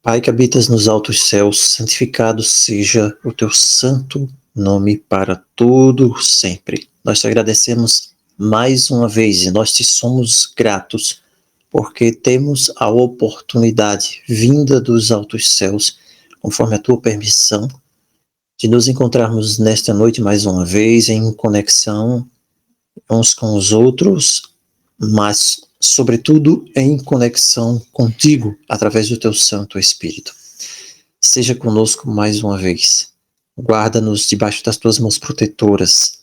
Pai que habitas nos altos céus, santificado seja o teu santo nome para todo sempre. Nós te agradecemos mais uma vez e nós te somos gratos porque temos a oportunidade vinda dos altos céus, conforme a tua permissão, de nos encontrarmos nesta noite mais uma vez em conexão uns com os outros, mas, sobretudo, em conexão contigo, através do teu Santo Espírito. Seja conosco mais uma vez. Guarda-nos debaixo das tuas mãos protetoras,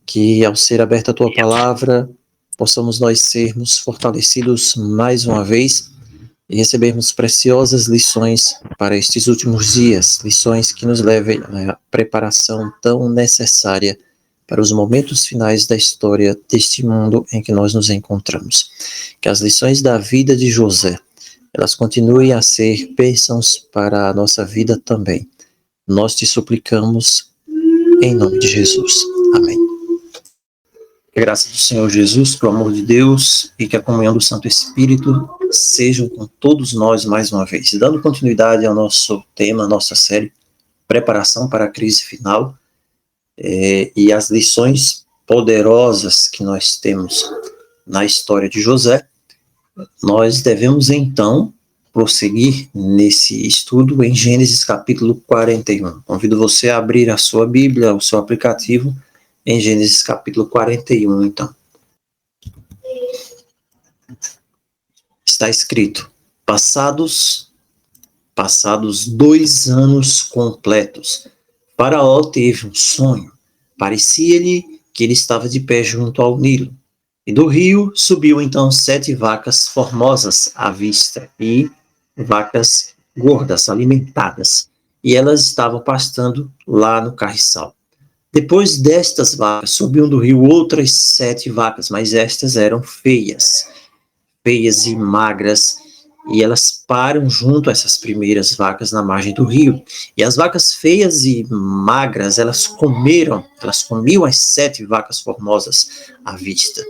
que, ao ser aberta a tua palavra, possamos nós sermos fortalecidos mais uma vez e recebermos preciosas lições para estes últimos dias, lições que nos levem à preparação tão necessária para os momentos finais da história deste mundo em que nós nos encontramos. Que as lições da vida de José, elas continuem a ser bênçãos para a nossa vida também. Nós te suplicamos em nome de Jesus. Amém. Que a graça do Senhor Jesus, que o amor de Deus e que a comunhão do Santo Espírito sejam com todos nós mais uma vez. Dando continuidade ao nosso tema, à nossa série, Preparação para a Crise Final, e as lições poderosas que nós temos na história de José, nós devemos então prosseguir nesse estudo em Gênesis capítulo 41. Convido você a abrir a sua Bíblia, o seu aplicativo, em Gênesis capítulo 41, então. Está escrito: passados 2 anos completos, Faraó teve um sonho. Parecia-lhe que ele estava de pé junto ao Nilo. E do rio subiu então 7 vacas formosas à vista, e vacas gordas, alimentadas. E elas estavam pastando lá no carriçal. Depois destas vacas, subiam do rio outras 7 vacas, mas estas eram feias e magras, e elas param junto a essas primeiras vacas na margem do rio. E as vacas feias e magras, elas comiam as 7 vacas formosas à vista.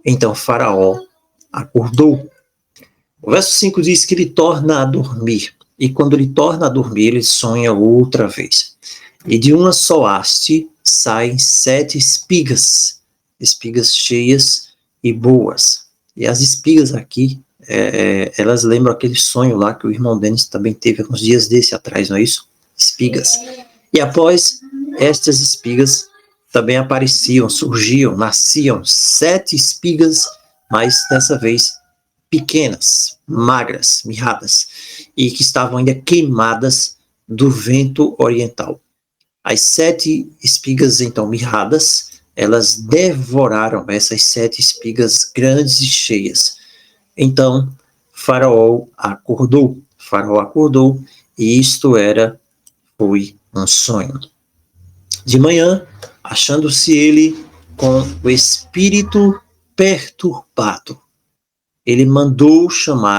Então Faraó acordou. O verso 5 diz que ele torna a dormir. E quando ele torna a dormir, ele sonha outra vez. E de uma só haste saem 7 espigas cheias e boas. E as espigas aqui, elas lembram aquele sonho lá que o irmão Denis também teve uns dias desse atrás, não é isso? Espigas. E após estas espigas também nasciam 7 espigas, mas dessa vez pequenas, magras, mirradas, e que estavam ainda queimadas do vento oriental. As 7 espigas, então, mirradas, elas devoraram essas 7 espigas grandes e cheias. Então, Faraó acordou, e isto foi um sonho. De manhã, achando-se ele com o espírito perturbado, ele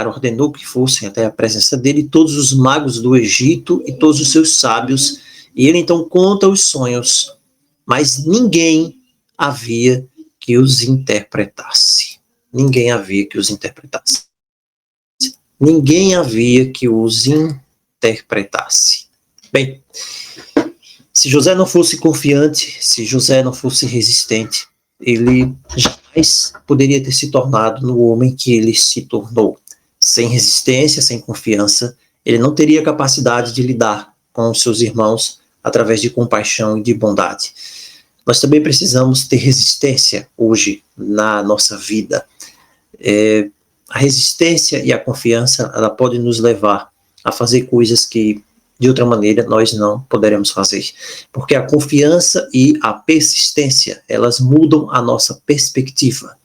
ordenou que fossem até a presença dele todos os magos do Egito e todos os seus sábios, e ele então conta os sonhos, mas ninguém havia que os interpretasse. Ninguém havia que os interpretasse. Bem, se José não fosse confiante, se José não fosse resistente, ele jamais poderia ter se tornado no homem que ele se tornou. Sem resistência, sem confiança, ele não teria capacidade de lidar com os seus irmãos através de compaixão e de bondade. Nós também precisamos ter resistência hoje na nossa vida. A resistência e a confiança, ela pode nos levar a fazer coisas que, de outra maneira, nós não poderemos fazer. Porque a confiança e a persistência, elas mudam a nossa perspectiva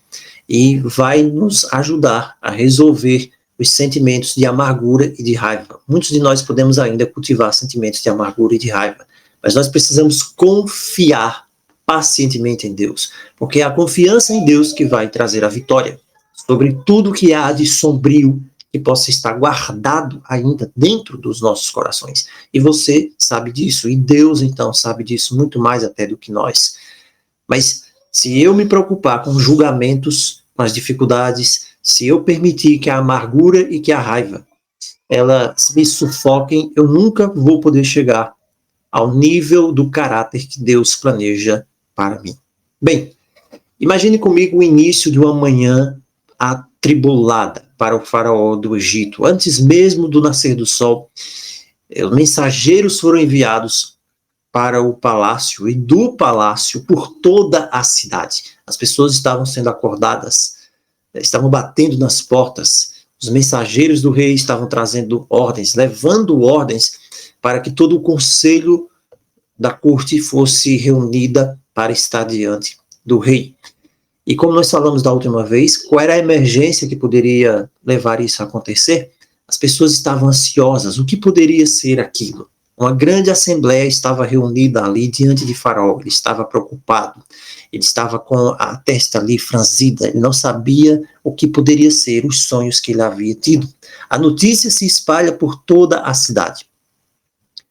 e vai nos ajudar a resolver os sentimentos de amargura e de raiva. Muitos de nós podemos ainda cultivar sentimentos de amargura e de raiva, mas nós precisamos confiar pacientemente em Deus, porque é a confiança em Deus que vai trazer a vitória sobre tudo que há de sombrio que possa estar guardado ainda dentro dos nossos corações. E você sabe disso, e Deus então sabe disso muito mais até do que nós. Mas se eu me preocupar com julgamentos, com as dificuldades, se eu permitir que a amargura e que a raiva elas me sufoquem, eu nunca vou poder chegar ao nível do caráter que Deus planeja para mim. Bem, imagine comigo o início de uma manhã atribulada para o faraó do Egito. Antes mesmo do nascer do sol, mensageiros foram enviados para o palácio e do palácio por toda a cidade. As pessoas estavam sendo acordadas, estavam batendo nas portas. Os mensageiros do rei estavam trazendo ordens, levando ordens para que todo o conselho da corte fosse reunida para estar diante do rei. E como nós falamos da última vez, qual era a emergência que poderia levar isso a acontecer? As pessoas estavam ansiosas. O que poderia ser aquilo? Uma grande assembleia estava reunida ali diante de Faraó. Ele estava preocupado. Ele estava com a testa ali franzida. Ele não sabia o que poderia ser os sonhos que ele havia tido. A notícia se espalha por toda a cidade.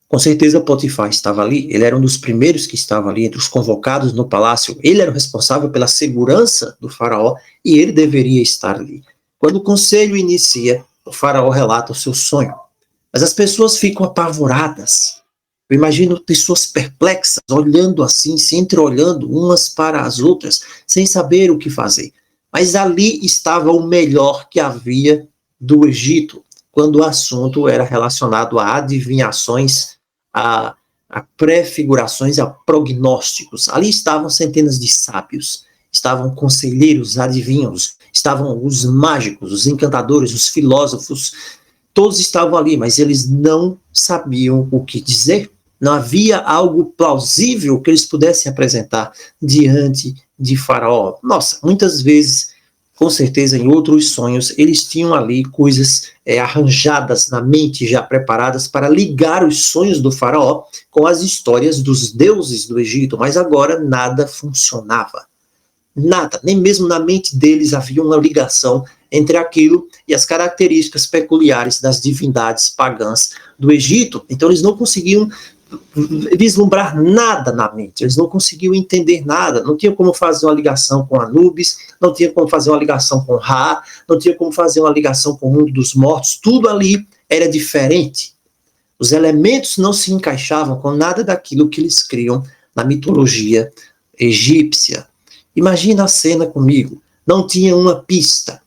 Com certeza Potifar estava ali, ele era um dos primeiros que estava ali, entre os convocados no palácio, ele era o responsável pela segurança do faraó e ele deveria estar ali. Quando o conselho inicia, o faraó relata o seu sonho, mas as pessoas ficam apavoradas. Eu imagino pessoas perplexas, olhando assim, se entreolhando umas para as outras, sem saber o que fazer. Mas ali estava o melhor que havia do Egito, quando o assunto era relacionado a adivinhações, a prefigurações, a prognósticos. Ali estavam centenas de sábios, estavam conselheiros, adivinhos, estavam os mágicos, os encantadores, os filósofos, todos estavam ali, mas eles não sabiam o que dizer. Não havia algo plausível que eles pudessem apresentar diante de Faraó. Nossa, muitas vezes, com certeza, em outros sonhos, eles tinham ali coisas arranjadas na mente, já preparadas para ligar os sonhos do faraó com as histórias dos deuses do Egito, mas agora nada funcionava. Nada, nem mesmo na mente deles havia uma ligação entre aquilo e as características peculiares das divindades pagãs do Egito. Então eles não conseguiam vislumbrar nada na mente, eles não conseguiam entender nada, não tinha como fazer uma ligação com Anubis, não tinha como fazer uma ligação com Ra, não tinha como fazer uma ligação com o mundo dos mortos, tudo ali era diferente. Os elementos não se encaixavam com nada daquilo que eles criam na mitologia egípcia. Imagina a cena comigo, não tinha uma pista,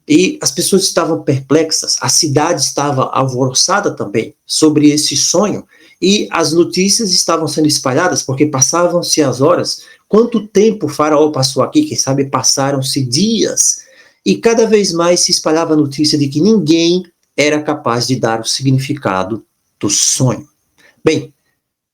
e as pessoas estavam perplexas, a cidade estava alvoroçada também sobre esse sonho, e as notícias estavam sendo espalhadas, porque passavam-se as horas. Quanto tempo o faraó passou aqui? Quem sabe passaram-se dias. E cada vez mais se espalhava a notícia de que ninguém era capaz de dar o significado do sonho. Bem,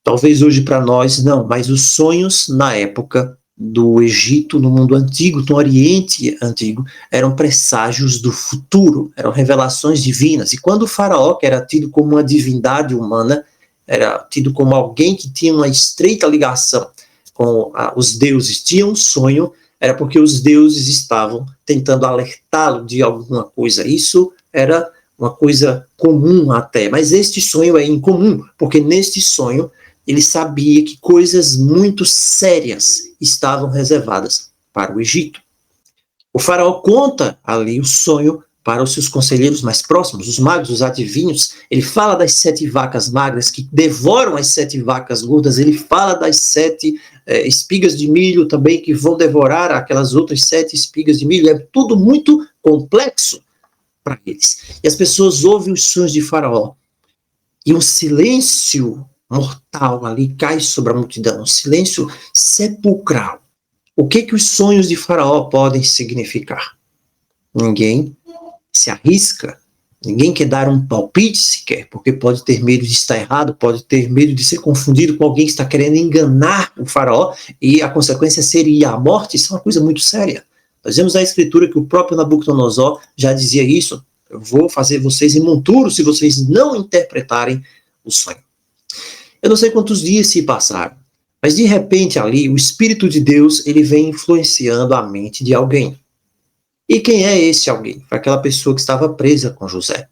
talvez hoje para nós não, mas os sonhos na época do Egito, no mundo antigo, no Oriente Antigo, eram presságios do futuro, eram revelações divinas. E quando o faraó, que era tido como uma divindade humana, era tido como alguém que tinha uma estreita ligação com os deuses, tinha um sonho, era porque os deuses estavam tentando alertá-lo de alguma coisa. Isso era uma coisa comum até, mas este sonho é incomum, porque neste sonho ele sabia que coisas muito sérias estavam reservadas para o Egito. O faraó conta ali o sonho para os seus conselheiros mais próximos, os magos, os adivinhos. Ele fala das 7 vacas magras que devoram as 7 vacas gordas. Ele fala das 7 espigas de milho também que vão devorar aquelas outras 7 espigas de milho. É tudo muito complexo para eles. E as pessoas ouvem os sonhos de Faraó. E um silêncio mortal ali cai sobre a multidão, um silêncio sepulcral. O que os sonhos de Faraó podem significar? Ninguém se arrisca, ninguém quer dar um palpite sequer, porque pode ter medo de estar errado, pode ter medo de ser confundido com alguém que está querendo enganar o faraó, e a consequência seria a morte. Isso é uma coisa muito séria. Nós vemos na escritura que o próprio Nabucodonosor já dizia isso: eu vou fazer vocês em monturo se vocês não interpretarem o sonho. Eu não sei quantos dias se passaram, mas de repente ali, o Espírito de Deus, ele vem influenciando a mente de alguém. E quem é esse alguém? Foi aquela pessoa que estava presa com José.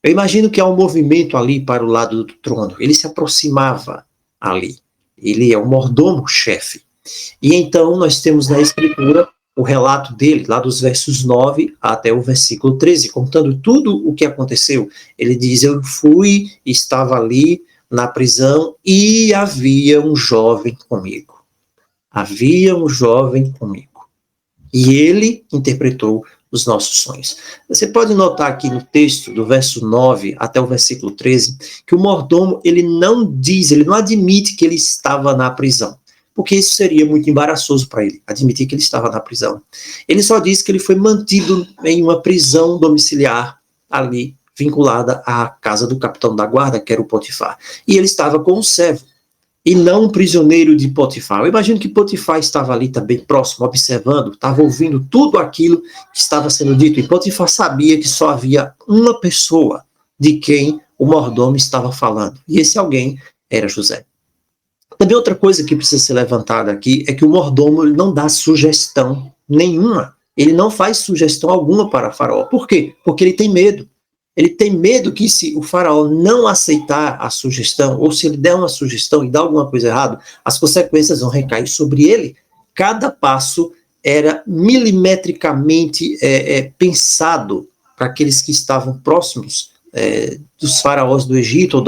Eu imagino que há um movimento ali para o lado do trono. Ele se aproximava ali. Ele é o mordomo-chefe. E então nós temos na escritura o relato dele, lá dos versos 9 até o versículo 13, contando tudo o que aconteceu. Ele diz: eu fui, estava ali na prisão e havia um jovem comigo. Havia um jovem comigo. E ele interpretou os nossos sonhos. Você pode notar aqui no texto, do verso 9 até o versículo 13, que o mordomo, ele não diz, ele não admite que ele estava na prisão, porque isso seria muito embaraçoso para ele, admitir que ele estava na prisão. Ele só diz que ele foi mantido em uma prisão domiciliar ali, vinculada à casa do capitão da guarda, que era o Potifar. E ele estava com um servo, e não um prisioneiro de Potifar. Eu imagino que Potifar estava ali também próximo, observando, estava ouvindo tudo aquilo que estava sendo dito. E Potifar sabia que só havia uma pessoa de quem o mordomo estava falando. E esse alguém era José. Também outra coisa que precisa ser levantada aqui é que o mordomo não dá sugestão nenhuma. Ele não faz sugestão alguma para Faraó. Por quê? Porque ele tem medo. Ele tem medo que se o faraó não aceitar a sugestão, ou se ele der uma sugestão e dar alguma coisa errada, as consequências vão recair sobre ele. Cada passo era milimetricamente pensado para aqueles que estavam próximos dos faraós do Egito, ou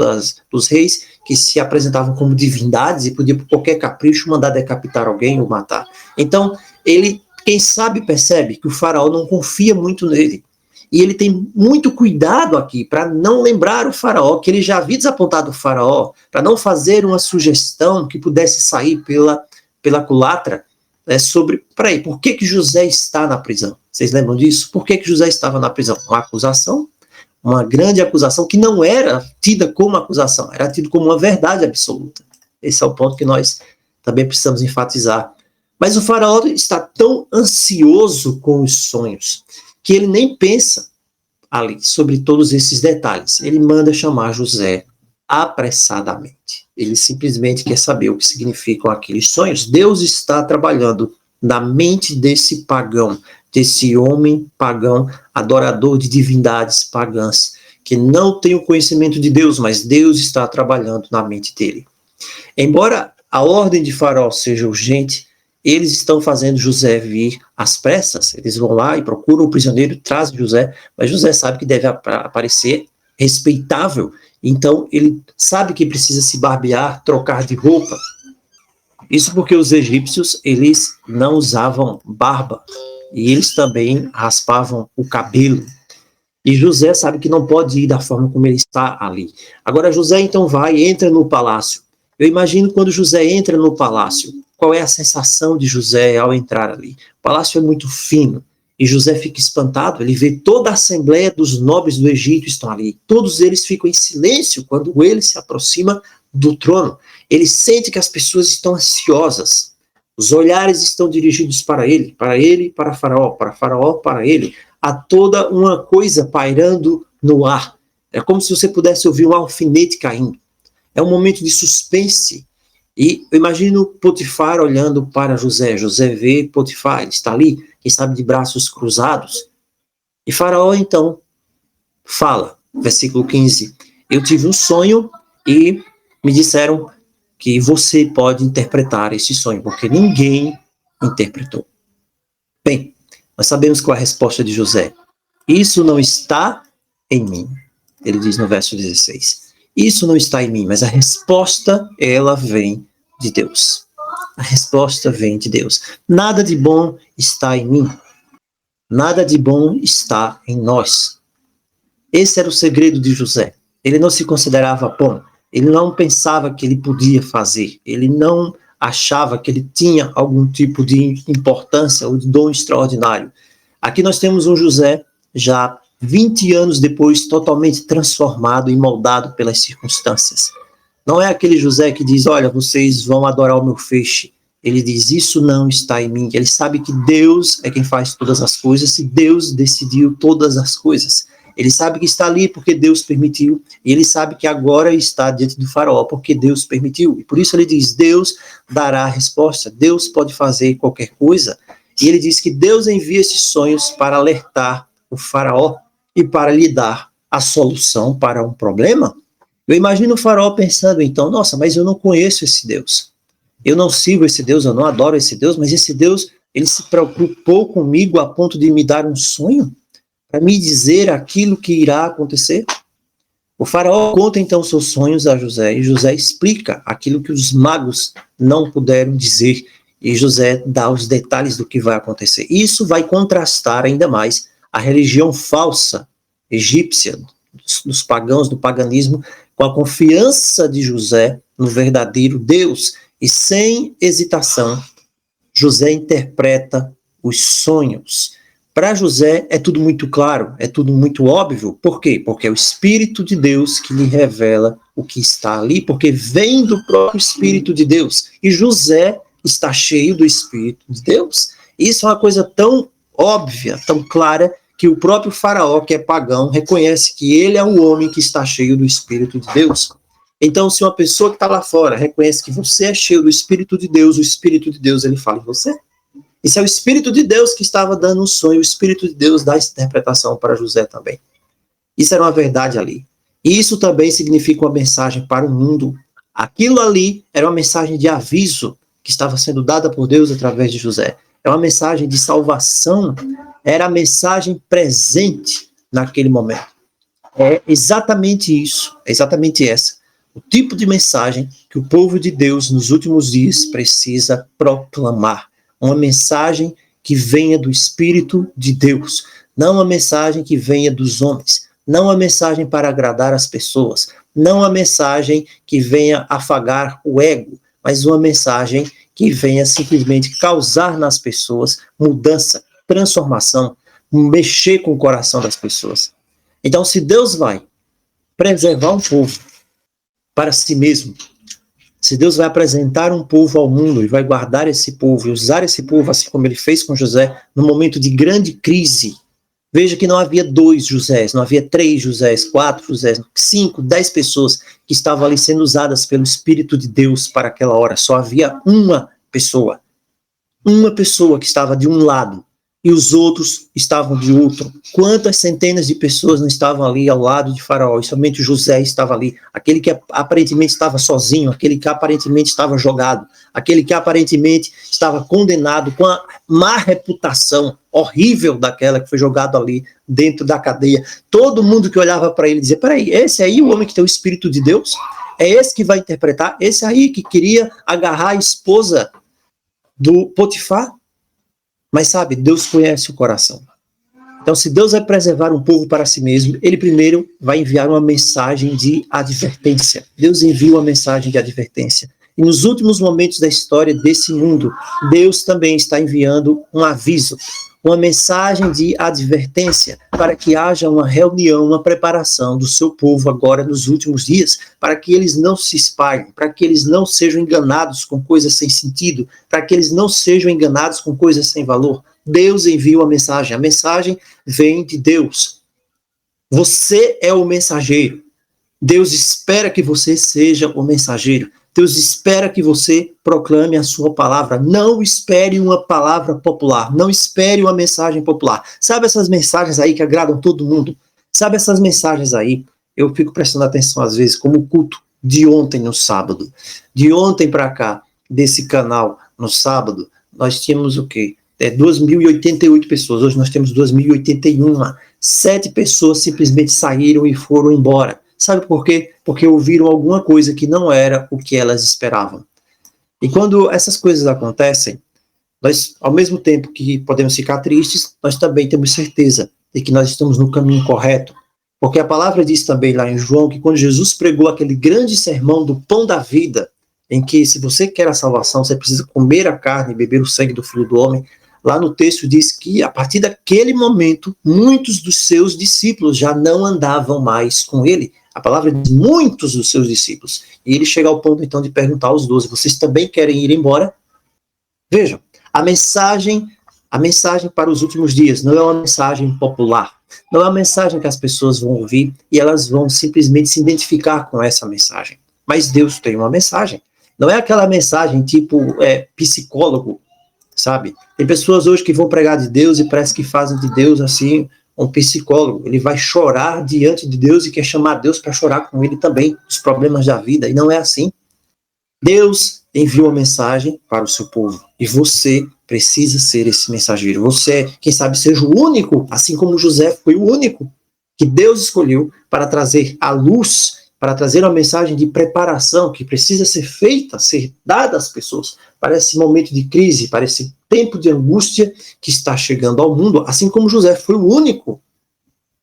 dos reis, que se apresentavam como divindades e podia, por qualquer capricho, mandar decapitar alguém ou matar. Então, ele, quem sabe, percebe que o faraó não confia muito nele. E ele tem muito cuidado aqui para não lembrar o faraó, que ele já havia desapontado o faraó, para não fazer uma sugestão que pudesse sair pela culatra sobre, peraí, por que José está na prisão? Vocês lembram disso? Por que José estava na prisão? Uma acusação, uma grande acusação que não era tida como acusação, era tida como uma verdade absoluta. Esse é o ponto que nós também precisamos enfatizar. Mas o faraó está tão ansioso com os sonhos, que ele nem pensa ali sobre todos esses detalhes. Ele manda chamar José apressadamente. Ele simplesmente quer saber o que significam aqueles sonhos. Deus está trabalhando na mente desse pagão, desse homem pagão, adorador de divindades pagãs, que não tem o conhecimento de Deus, mas Deus está trabalhando na mente dele. Embora a ordem de Faraó seja urgente, eles estão fazendo José vir às pressas. Eles vão lá e procuram o prisioneiro, trazem José, mas José sabe que deve aparecer respeitável. Então, ele sabe que precisa se barbear, trocar de roupa. Isso porque os egípcios, eles não usavam barba. E eles também raspavam o cabelo. E José sabe que não pode ir da forma como ele está ali. Agora, José então vai e entra no palácio. Eu imagino quando José entra no palácio, qual é a sensação de José ao entrar ali? O palácio é muito fino, e José fica espantado, ele vê toda a assembleia dos nobres do Egito estão ali, todos eles ficam em silêncio quando ele se aproxima do trono. Ele sente que as pessoas estão ansiosas, os olhares estão dirigidos para ele, para Faraó, para ele. Há toda uma coisa pairando no ar, é como se você pudesse ouvir um alfinete caindo. É um momento de suspense. E eu imagino Potifar olhando para José. José vê Potifar, ele está ali, quem sabe de braços cruzados. E Faraó então fala, versículo 15, eu tive um sonho e me disseram que você pode interpretar esse sonho, porque ninguém interpretou. Bem, nós sabemos qual é a resposta de José. Isso não está em mim, ele diz no verso 16. Isso não está em mim, mas a resposta, ela vem de Deus. A resposta vem de Deus. Nada de bom está em mim. Nada de bom está em nós. Esse era o segredo de José. Ele não se considerava bom. Ele não pensava que ele podia fazer. Ele não achava que ele tinha algum tipo de importância ou de dom extraordinário. Aqui nós temos um José já 20 anos depois, totalmente transformado e moldado pelas circunstâncias. Não é aquele José que diz, olha, vocês vão adorar o meu feixe. Ele diz, isso não está em mim. Ele sabe que Deus é quem faz todas as coisas e Deus decidiu todas as coisas. Ele sabe que está ali porque Deus permitiu, e ele sabe que agora está diante do faraó porque Deus permitiu. E por isso ele diz, Deus dará a resposta, Deus pode fazer qualquer coisa. E ele diz que Deus envia esses sonhos para alertar o faraó e para lhe dar a solução para um problema. Eu imagino o faraó pensando então, nossa, mas eu não conheço esse Deus. Eu não sigo esse Deus, eu não adoro esse Deus, mas esse Deus, Ele se preocupou comigo a ponto de me dar um sonho? Para me dizer aquilo que irá acontecer? O faraó conta então seus sonhos a José, e José explica aquilo que os magos não puderam dizer, e José dá os detalhes do que vai acontecer. Isso vai contrastar ainda mais a religião falsa egípcia, dos pagãos, do paganismo, com a confiança de José no verdadeiro Deus. E sem hesitação, José interpreta os sonhos. Para José é tudo muito claro, é tudo muito óbvio. Por quê? Porque é o Espírito de Deus que lhe revela o que está ali, porque vem do próprio Espírito de Deus. E José está cheio do Espírito de Deus. Isso é uma coisa tão óbvia, tão clara, que o próprio faraó, que é pagão, reconhece que ele é um homem que está cheio do Espírito de Deus. Então, se uma pessoa que está lá fora reconhece que você é cheio do Espírito de Deus, o Espírito de Deus, ele fala em você. Isso é o Espírito de Deus que estava dando um sonho, o Espírito de Deus dá essa interpretação para José também. Isso era uma verdade ali. E isso também significa uma mensagem para o mundo. Aquilo ali era uma mensagem de aviso que estava sendo dada por Deus através de José. É uma mensagem de salvação, era a mensagem presente naquele momento. É exatamente isso, é exatamente essa. O tipo de mensagem que o povo de Deus nos últimos dias precisa proclamar. Uma mensagem que venha do Espírito de Deus, não uma mensagem que venha dos homens, não uma mensagem para agradar as pessoas, não uma mensagem que venha afagar o ego, mas uma mensagem que venha simplesmente causar nas pessoas mudança, transformação, mexer com o coração das pessoas. Então, se Deus vai preservar um povo para si mesmo, se Deus vai apresentar um povo ao mundo e vai guardar esse povo e usar esse povo, assim como ele fez com José, no momento de grande crise, veja que não havia 2 Josés, não havia 3 Josés, 4 Josés, 5, 10 pessoas que estavam ali sendo usadas pelo Espírito de Deus para aquela hora. Só havia uma pessoa que estava de um lado e os outros estavam de outro. Quantas centenas de pessoas não estavam ali ao lado de Faraó, e somente José estava ali, aquele que aparentemente estava sozinho, aquele que aparentemente estava jogado, aquele que aparentemente estava condenado com a má reputação horrível daquela que foi jogado ali dentro da cadeia. Todo mundo que olhava para ele dizia, peraí, esse aí é o homem que tem o Espírito de Deus? É esse que vai interpretar? Esse aí que queria agarrar a esposa do Potifar? Mas sabe, Deus conhece o coração. Então, se Deus vai preservar um povo para si mesmo, ele primeiro vai enviar uma mensagem de advertência. Deus envia uma mensagem de advertência. E nos últimos momentos da história desse mundo, Deus também está enviando um aviso, uma mensagem de advertência para que haja uma reunião, uma preparação do seu povo agora nos últimos dias, para que eles não se espalhem, para que eles não sejam enganados com coisas sem sentido, para que eles não sejam enganados com coisas sem valor. Deus envia uma mensagem, a mensagem vem de Deus. Você é o mensageiro. Deus espera que você seja o mensageiro. Deus espera que você proclame a sua palavra. Não espere uma palavra popular. Não espere uma mensagem popular. Sabe essas mensagens aí que agradam todo mundo? Sabe essas mensagens aí? Eu fico prestando atenção às vezes, como o culto de ontem no sábado. De ontem para cá, desse canal, no sábado, nós tínhamos o quê? 2.088 pessoas. Hoje nós temos 2.081. 7 pessoas simplesmente saíram e foram embora. Sabe por quê? Porque ouviram alguma coisa que não era o que elas esperavam. E quando essas coisas acontecem, nós, ao mesmo tempo que podemos ficar tristes, nós também temos certeza de que nós estamos no caminho correto. Porque a palavra diz também lá em João que quando Jesus pregou aquele grande sermão do pão da vida, em que se você quer a salvação, você precisa comer a carne e beber o sangue do Filho do Homem, lá no texto diz que a partir daquele momento, muitos dos seus discípulos já não andavam mais com ele. A palavra diz muitos dos seus discípulos. E ele chega ao ponto, então, de perguntar aos 12, vocês também querem ir embora? Vejam, a mensagem para os últimos dias não é uma mensagem popular. Não é uma mensagem que as pessoas vão ouvir e elas vão simplesmente se identificar com essa mensagem. Mas Deus tem uma mensagem. Não é aquela mensagem tipo psicólogo, sabe? Tem pessoas hoje que vão pregar de Deus e parece que fazem de Deus assim um psicólogo. Ele vai chorar diante de Deus e quer chamar Deus para chorar com ele também, os problemas da vida. E não é assim. Deus enviou a mensagem para o seu povo. E você precisa ser esse mensageiro. Você, quem sabe, seja o único, assim como José foi o único que Deus escolheu para trazer a luz, para trazer uma mensagem de preparação que precisa ser feita, ser dada às pessoas para esse momento de crise, para esse tempo de angústia que está chegando ao mundo, assim como José foi o único.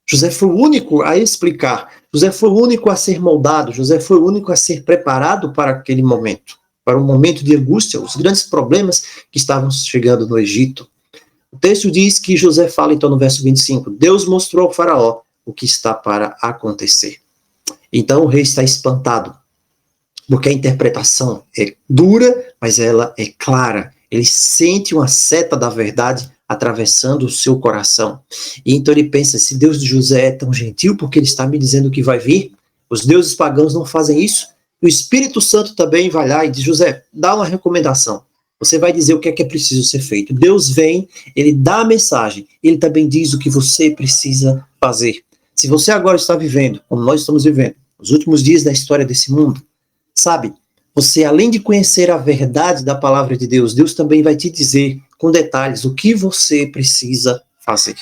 José foi o único a explicar, José foi o único a ser moldado, José foi o único a ser preparado para aquele momento, para um momento de angústia, os grandes problemas que estavam chegando no Egito. O texto diz que José fala, então, no verso 25, Deus mostrou ao faraó o que está para acontecer. Então o rei está espantado, porque a interpretação é dura, mas ela é clara. Ele sente uma seta da verdade atravessando o seu coração. E então ele pensa, se Deus de José é tão gentil, porque ele está me dizendo o que vai vir? Os deuses pagãos não fazem isso. O Espírito Santo também vai lá e diz, José, dá uma recomendação. Você vai dizer o que é preciso ser feito. Deus vem, ele dá a mensagem, ele também diz o que você precisa fazer. Se você agora está vivendo, como nós estamos vivendo, os últimos dias da história desse mundo, sabe, você, além de conhecer a verdade da palavra de Deus, Deus também vai te dizer com detalhes o que você precisa fazer.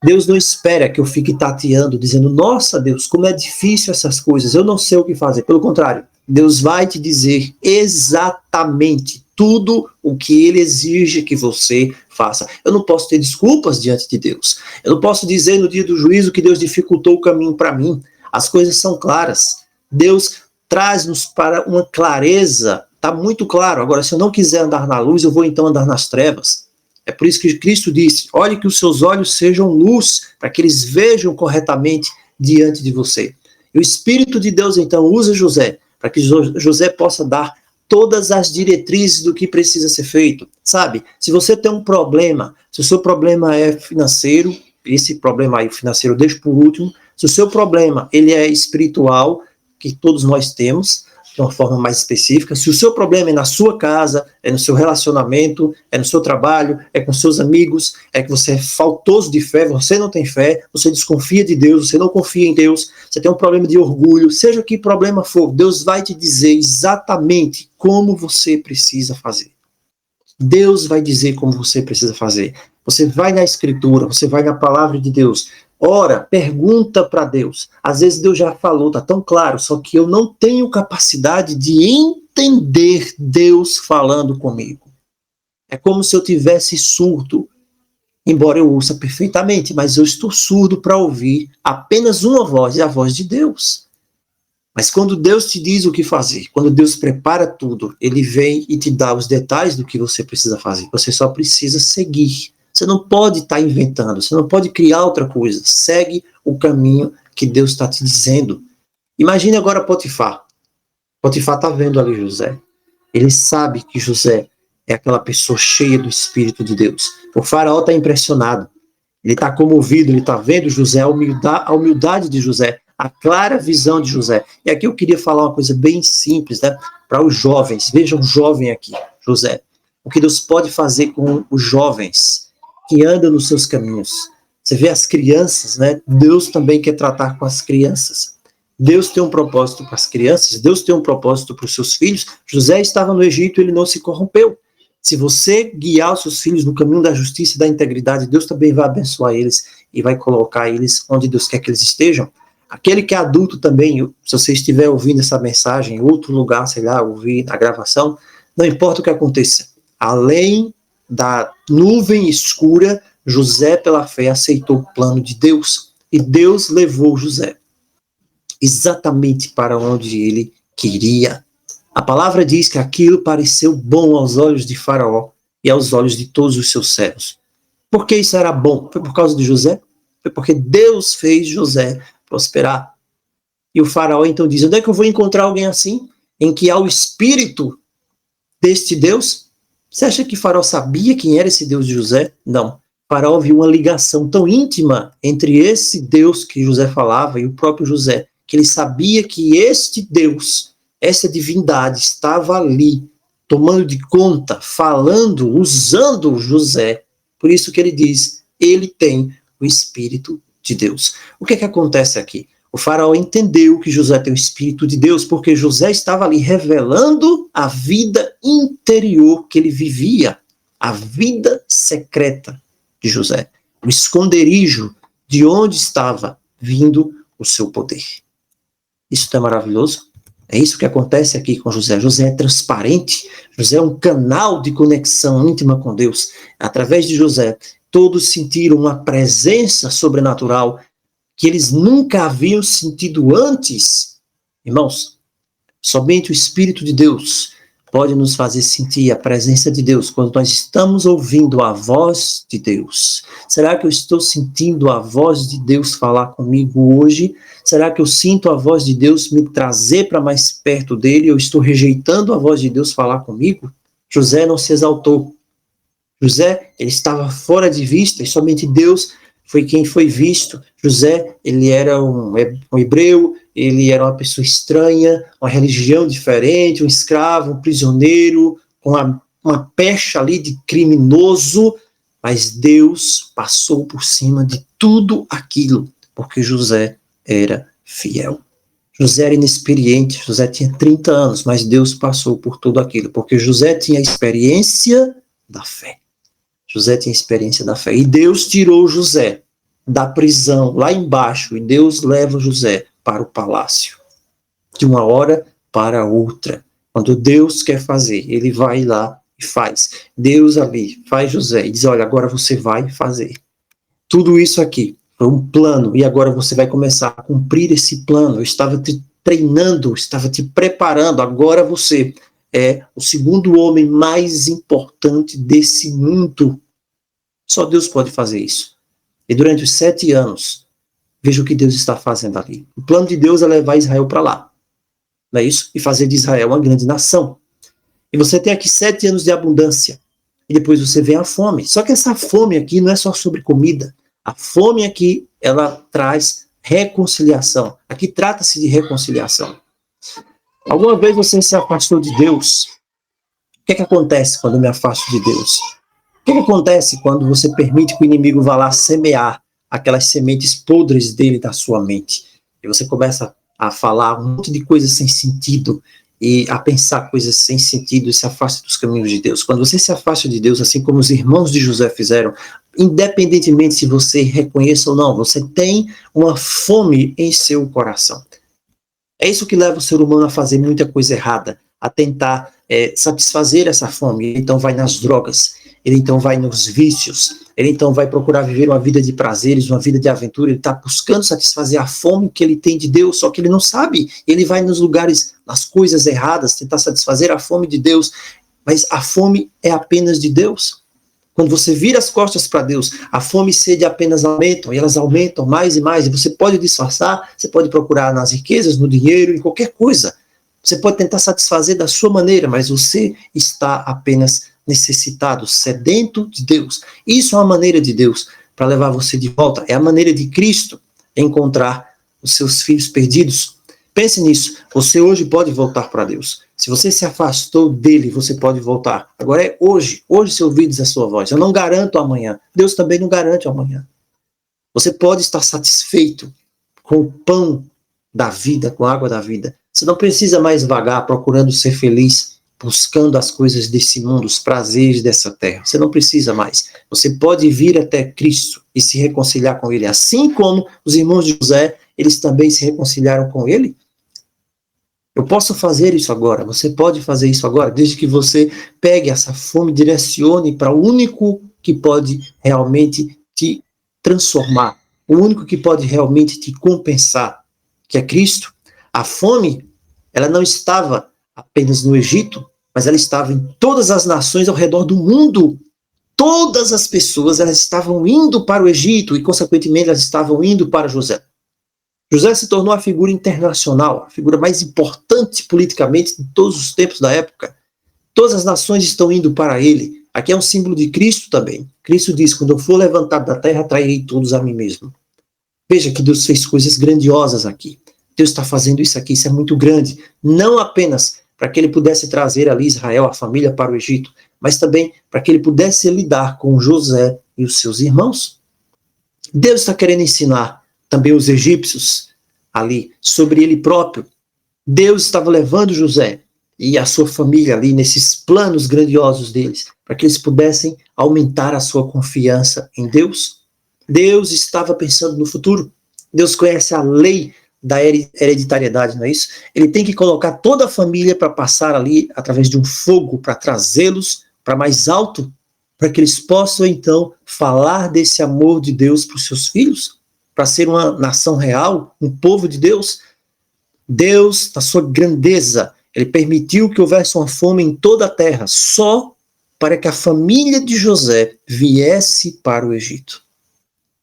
Deus não espera que eu fique tateando, dizendo, nossa Deus, como é difícil essas coisas, eu não sei o que fazer. Pelo contrário, Deus vai te dizer exatamente tudo o que ele exige que você faça. Eu não posso ter desculpas diante de Deus. Eu não posso dizer no dia do juízo que Deus dificultou o caminho para mim. As coisas são claras. Deus traz-nos para uma clareza, está muito claro. Agora, se eu não quiser andar na luz, eu vou então andar nas trevas. É por isso que Cristo disse, olhe que os seus olhos sejam luz, para que eles vejam corretamente diante de você. E o Espírito de Deus, então, usa José, para que José possa dar todas as diretrizes do que precisa ser feito. Sabe, se você tem um problema, se o seu problema é financeiro, esse problema aí financeiro deixa por último, se o seu problema ele é espiritual, que todos nós temos, de uma forma mais específica, se o seu problema é na sua casa, é no seu relacionamento, é no seu trabalho, é com seus amigos, é que você é faltoso de fé, você não tem fé, você desconfia de Deus, você não confia em Deus, você tem um problema de orgulho, seja que problema for, Deus vai te dizer exatamente como você precisa fazer. Deus vai dizer como você precisa fazer. Você vai na Escritura, você vai na palavra de Deus, ora, pergunta para Deus. Às vezes Deus já falou, está tão claro, só que eu não tenho capacidade de entender Deus falando comigo. É como se eu tivesse surdo, embora eu ouça perfeitamente, mas eu estou surdo para ouvir apenas uma voz, é a voz de Deus. Mas quando Deus te diz o que fazer, quando Deus prepara tudo, ele vem e te dá os detalhes do que você precisa fazer. Você só precisa seguir. Você não pode estar inventando, você não pode criar outra coisa. Segue o caminho que Deus está te dizendo. Imagine agora Potifar. Potifar está vendo ali José. Ele sabe que José é aquela pessoa cheia do Espírito de Deus. O faraó está impressionado. Ele está comovido, ele está vendo José, a humildade de José, a clara visão de José. E aqui eu queria falar uma coisa bem simples, né? Para os jovens. Vejam um jovem aqui, José. O que Deus pode fazer com os jovens que andam nos seus caminhos. Você vê as crianças, né? Deus também quer tratar com as crianças. Deus tem um propósito para as crianças, Deus tem um propósito para os seus filhos. José estava no Egito e ele não se corrompeu. Se você guiar os seus filhos no caminho da justiça e da integridade, Deus também vai abençoar eles e vai colocar eles onde Deus quer que eles estejam. Aquele que é adulto também, se você estiver ouvindo essa mensagem em outro lugar, sei lá, ouvir na gravação, não importa o que aconteça. Além da nuvem escura, José, pela fé, aceitou o plano de Deus. E Deus levou José exatamente para onde ele queria. A palavra diz que aquilo pareceu bom aos olhos de Faraó e aos olhos de todos os seus servos. Por que isso era bom? Foi por causa de José? Foi porque Deus fez José prosperar. E o Faraó então diz, onde é que eu vou encontrar alguém assim? Em que há o espírito deste Deus? Você acha que Faraó sabia quem era esse Deus de José? Não. Faraó viu uma ligação tão íntima entre esse Deus que José falava e o próprio José, que ele sabia que este Deus, essa divindade, estava ali, tomando de conta, falando, usando José. Por isso que ele diz, ele tem o Espírito de Deus. O que é que acontece aqui? O faraó entendeu que José tem o Espírito de Deus, porque José estava ali revelando a vida interior que ele vivia, a vida secreta de José, o esconderijo de onde estava vindo o seu poder. Isso não é maravilhoso? É isso que acontece aqui com José. José é transparente, José é um canal de conexão íntima com Deus. Através de José, todos sentiram uma presença sobrenatural que eles nunca haviam sentido antes. Irmãos, somente o Espírito de Deus pode nos fazer sentir a presença de Deus quando nós estamos ouvindo a voz de Deus. Será que eu estou sentindo a voz de Deus falar comigo hoje? Será que eu sinto a voz de Deus me trazer para mais perto dele? Eu estou rejeitando a voz de Deus falar comigo? José não se exaltou. José, ele estava fora de vista e somente Deus foi quem foi visto. José, ele era um hebreu, ele era uma pessoa estranha, uma religião diferente, um escravo, um prisioneiro, com uma pecha ali de criminoso, mas Deus passou por cima de tudo aquilo, porque José era fiel. José era inexperiente, José tinha 30 anos, mas Deus passou por tudo aquilo, porque José tinha a experiência da fé. José tinha experiência da fé. E Deus tirou José da prisão lá embaixo, e Deus leva José para o palácio. De uma hora para outra. Quando Deus quer fazer, ele vai lá e faz. Deus ali faz José e diz, olha, agora você vai fazer. Tudo isso aqui foi um plano, e agora você vai começar a cumprir esse plano. Eu estava te treinando, estava te preparando, agora você é o segundo homem mais importante desse mundo. Só Deus pode fazer isso. E durante os 7 anos, veja o que Deus está fazendo ali. O plano de Deus é levar Israel para lá. Não é isso? E fazer de Israel uma grande nação. E você tem aqui 7 anos de abundância. E depois você vê a fome. Só que essa fome aqui não é só sobre comida. A fome aqui, ela traz reconciliação. Aqui trata-se de reconciliação. Alguma vez você se afastou de Deus? O que acontece quando eu me afasto de Deus? O que acontece quando você permite que o inimigo vá lá semear aquelas sementes podres dele da sua mente? E você começa a falar um monte de coisas sem sentido e a pensar coisas sem sentido e se afasta dos caminhos de Deus. Quando você se afasta de Deus, assim como os irmãos de José fizeram, independentemente se você reconheça ou não, você tem uma fome em seu coração. É isso que leva o ser humano a fazer muita coisa errada, a tentar satisfazer essa fome. Ele então vai nas drogas, ele então vai nos vícios, ele então vai procurar viver uma vida de prazeres, uma vida de aventura. Ele está buscando satisfazer a fome que ele tem de Deus, só que ele não sabe. Ele vai nos lugares, nas coisas erradas, tentar satisfazer a fome de Deus, mas a fome é apenas de Deus. Quando você vira as costas para Deus, a fome e sede apenas aumentam, e elas aumentam mais e mais, e você pode disfarçar, você pode procurar nas riquezas, no dinheiro, em qualquer coisa. Você pode tentar satisfazer da sua maneira, mas você está apenas necessitado, sedento de Deus. Isso é uma maneira de Deus para levar você de volta. É a maneira de Cristo encontrar os seus filhos perdidos. Pense nisso. Você hoje pode voltar para Deus. Se você se afastou dele, você pode voltar. Agora é hoje. Hoje se ouvides a sua voz. Eu não garanto amanhã. Deus também não garante amanhã. Você pode estar satisfeito com o pão da vida, com a água da vida. Você não precisa mais vagar procurando ser feliz, buscando as coisas desse mundo, os prazeres dessa terra. Você não precisa mais. Você pode vir até Cristo e se reconciliar com ele. Assim como os irmãos de José, eles também se reconciliaram com ele. Eu posso fazer isso agora, você pode fazer isso agora, desde que você pegue essa fome e direcione para o único que pode realmente te transformar, o único que pode realmente te compensar, que é Cristo. A fome, ela não estava apenas no Egito, mas ela estava em todas as nações ao redor do mundo. Todas as pessoas, elas estavam indo para o Egito e, consequentemente, elas estavam indo para José. José se tornou a figura internacional, a figura mais importante politicamente de todos os tempos da época. Todas as nações estão indo para ele. Aqui é um símbolo de Cristo também. Cristo diz, quando eu for levantado da terra, atrairei todos a mim mesmo. Veja que Deus fez coisas grandiosas aqui. Deus está fazendo isso aqui, isso é muito grande. Não apenas para que ele pudesse trazer ali Israel, a família, para o Egito, mas também para que ele pudesse lidar com José e os seus irmãos. Deus está querendo ensinar também os egípcios ali sobre ele próprio. Deus estava levando José e a sua família ali nesses planos grandiosos deles, para que eles pudessem aumentar a sua confiança em Deus. Deus estava pensando no futuro. Deus conhece a lei da hereditariedade, não é isso? Ele tem que colocar toda a família para passar ali através de um fogo, para trazê-los para mais alto, para que eles possam então falar desse amor de Deus para os seus filhos, para ser uma nação real, um povo de Deus. Deus, na sua grandeza, ele permitiu que houvesse uma fome em toda a terra, só para que a família de José viesse para o Egito.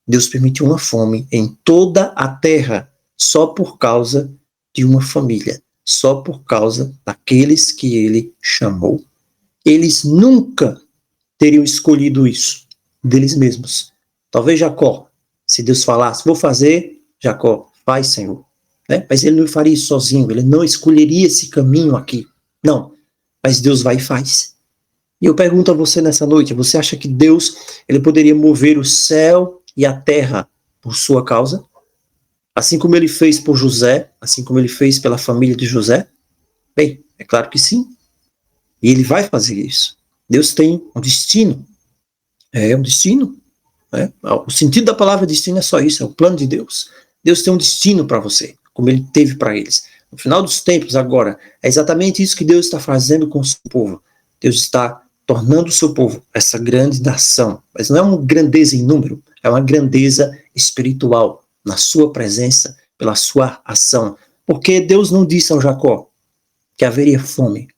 Deus permitiu uma fome em toda a terra, só por causa de uma família, só por causa daqueles que ele chamou. Eles nunca teriam escolhido isso deles mesmos. Talvez Jacó, se Deus falasse, vou fazer, Jacó, faz, Senhor. Né? Mas ele não faria isso sozinho, ele não escolheria esse caminho aqui. Não, mas Deus vai e faz. E eu pergunto a você nessa noite, você acha que Deus ele poderia mover o céu e a terra por sua causa? Assim como ele fez por José, assim como ele fez pela família de José? Bem, é claro que sim. E ele vai fazer isso. Deus tem um destino. É um destino. Né? O sentido da palavra destino é só isso, é o plano de Deus. Deus tem um destino para você, como ele teve para eles. No final dos tempos agora, é exatamente isso que Deus está fazendo com o seu povo. Deus está tornando o seu povo essa grande nação. Mas não é uma grandeza em número, é uma grandeza espiritual, na sua presença, pela sua ação. Porque Deus não disse ao Jacó que haveria fome,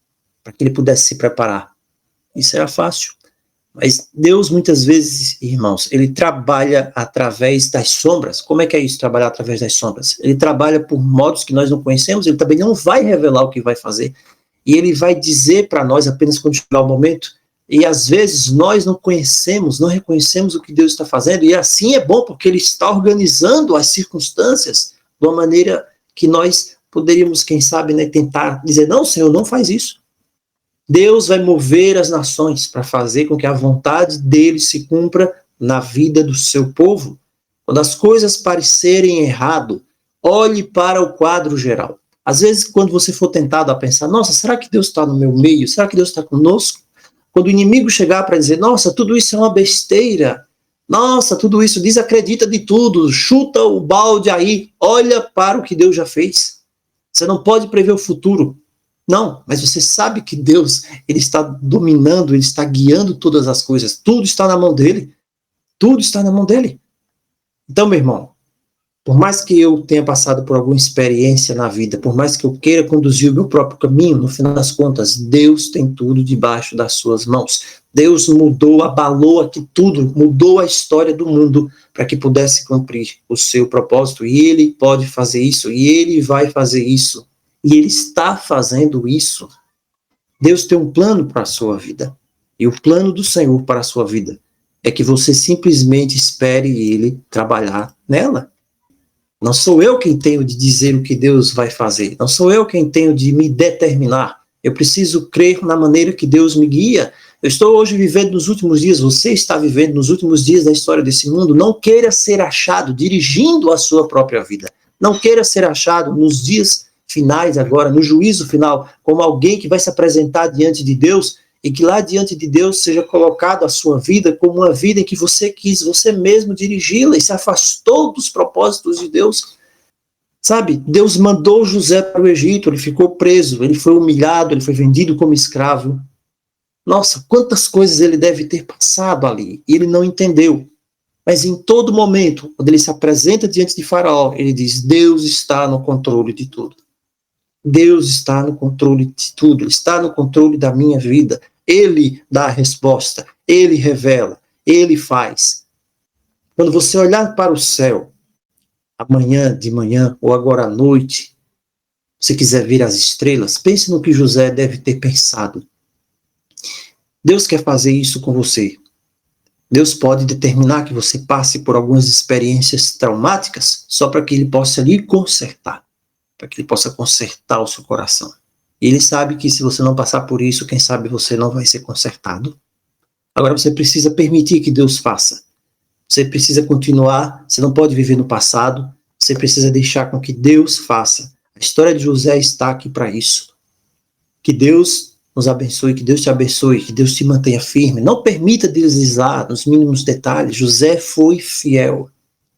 para que ele pudesse se preparar. Isso era fácil. Mas Deus, muitas vezes, irmãos, ele trabalha através das sombras. Como é que é isso, trabalhar através das sombras? Ele trabalha por modos que nós não conhecemos, ele também não vai revelar o que vai fazer. E ele vai dizer para nós apenas quando chegar o momento. E às vezes nós não conhecemos, não reconhecemos o que Deus está fazendo. E assim é bom, porque ele está organizando as circunstâncias de uma maneira que nós poderíamos, quem sabe, né, tentar dizer, não, Senhor, não faz isso. Deus vai mover as nações para fazer com que a vontade dele se cumpra na vida do seu povo. Quando as coisas parecerem errado, olhe para o quadro geral. Às vezes, quando você for tentado a pensar, nossa, será que Deus está no meu meio? Será que Deus está conosco? Quando o inimigo chegar para dizer, nossa, tudo isso é uma besteira. Nossa, tudo isso desacredita de tudo. Chuta o balde aí. Olha para o que Deus já fez. Você não pode prever o futuro. Não, mas você sabe que Deus, ele está dominando, ele está guiando todas as coisas. Tudo está na mão dele. Tudo está na mão dele. Então, meu irmão, por mais que eu tenha passado por alguma experiência na vida, por mais que eu queira conduzir o meu próprio caminho, no final das contas, Deus tem tudo debaixo das suas mãos. Deus mudou, abalou aqui tudo, mudou a história do mundo para que pudesse cumprir o seu propósito. E ele pode fazer isso, e ele vai fazer isso. E ele está fazendo isso. Deus tem um plano para a sua vida. E o plano do Senhor para a sua vida é que você simplesmente espere ele trabalhar nela. Não sou eu quem tenho de dizer o que Deus vai fazer. Não sou eu quem tenho de me determinar. Eu preciso crer na maneira que Deus me guia. Eu estou hoje vivendo nos últimos dias, você está vivendo nos últimos dias da história desse mundo. Não queira ser achado dirigindo a sua própria vida. Não queira ser achado nos dias finais agora, no juízo final, como alguém que vai se apresentar diante de Deus e que lá diante de Deus seja colocado a sua vida como uma vida em que você quis você mesmo dirigi-la e se afastou dos propósitos de Deus. Sabe, Deus mandou José para o Egito, ele ficou preso, ele foi humilhado, ele foi vendido como escravo. Nossa, quantas coisas ele deve ter passado ali, e ele não entendeu. Mas em todo momento, quando ele se apresenta diante de Faraó, ele diz, Deus está no controle de tudo. Deus está no controle de tudo, está no controle da minha vida. Ele dá a resposta, ele revela, ele faz. Quando você olhar para o céu, amanhã de manhã ou agora à noite, se quiser ver as estrelas, pense no que José deve ter pensado. Deus quer fazer isso com você. Deus pode determinar que você passe por algumas experiências traumáticas só para que ele possa lhe consertar. Para que ele possa consertar o seu coração. E ele sabe que se você não passar por isso, quem sabe você não vai ser consertado. Agora você precisa permitir que Deus faça. Você precisa continuar, você não pode viver no passado, você precisa deixar com que Deus faça. A história de José está aqui para isso. Que Deus nos abençoe, que Deus te abençoe, que Deus te mantenha firme. Não permita deslizar nos mínimos detalhes. José foi fiel.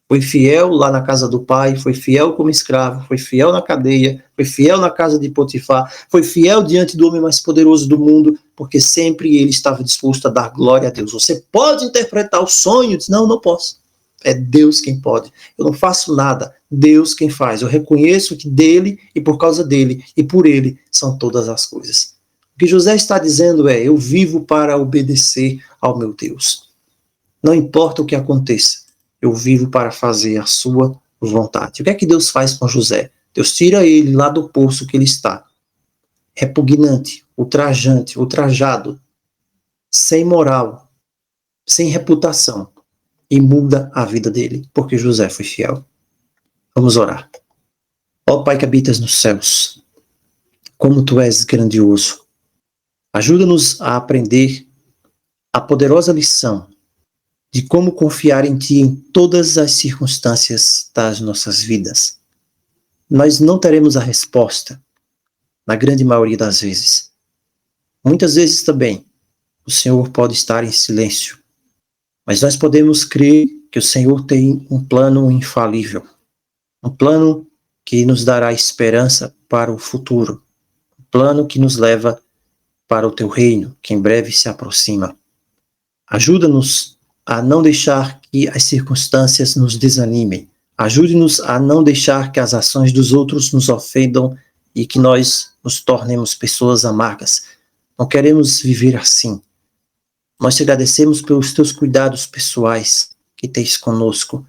Foi fiel lá na casa do pai, foi fiel como escravo, foi fiel na cadeia, foi fiel na casa de Potifar, foi fiel diante do homem mais poderoso do mundo, porque sempre ele estava disposto a dar glória a Deus. Você pode interpretar o sonho? Diz, não, não posso. É Deus quem pode. Eu não faço nada. Deus quem faz. Eu reconheço que dele e por causa dele e por ele são todas as coisas. O que José está dizendo é, eu vivo para obedecer ao meu Deus. Não importa o que aconteça. Eu vivo para fazer a sua vontade. O que é que Deus faz com José? Deus tira ele lá do poço que ele está. Repugnante, ultrajante, ultrajado, sem moral, sem reputação. E muda a vida dele, porque José foi fiel. Vamos orar. Ó Pai que habitas nos céus, como Tu és grandioso. Ajuda-nos a aprender a poderosa lição de como confiar em Ti em todas as circunstâncias das nossas vidas. Nós não teremos a resposta, na grande maioria das vezes. Muitas vezes também, o Senhor pode estar em silêncio, mas nós podemos crer que o Senhor tem um plano infalível, um plano que nos dará esperança para o futuro, um plano que nos leva para o Teu reino, que em breve se aproxima. Ajuda-nos a não deixar que as circunstâncias nos desanimem. Ajude-nos a não deixar que as ações dos outros nos ofendam e que nós nos tornemos pessoas amargas. Não queremos viver assim. Nós te agradecemos pelos teus cuidados pessoais que tens conosco.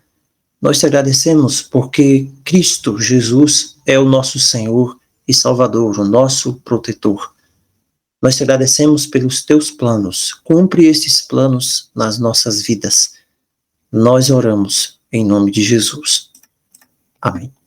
Nós te agradecemos porque Cristo Jesus é o nosso Senhor e Salvador, o nosso protetor. Nós te agradecemos pelos teus planos. Cumpre estes planos nas nossas vidas. Nós oramos em nome de Jesus. Amém.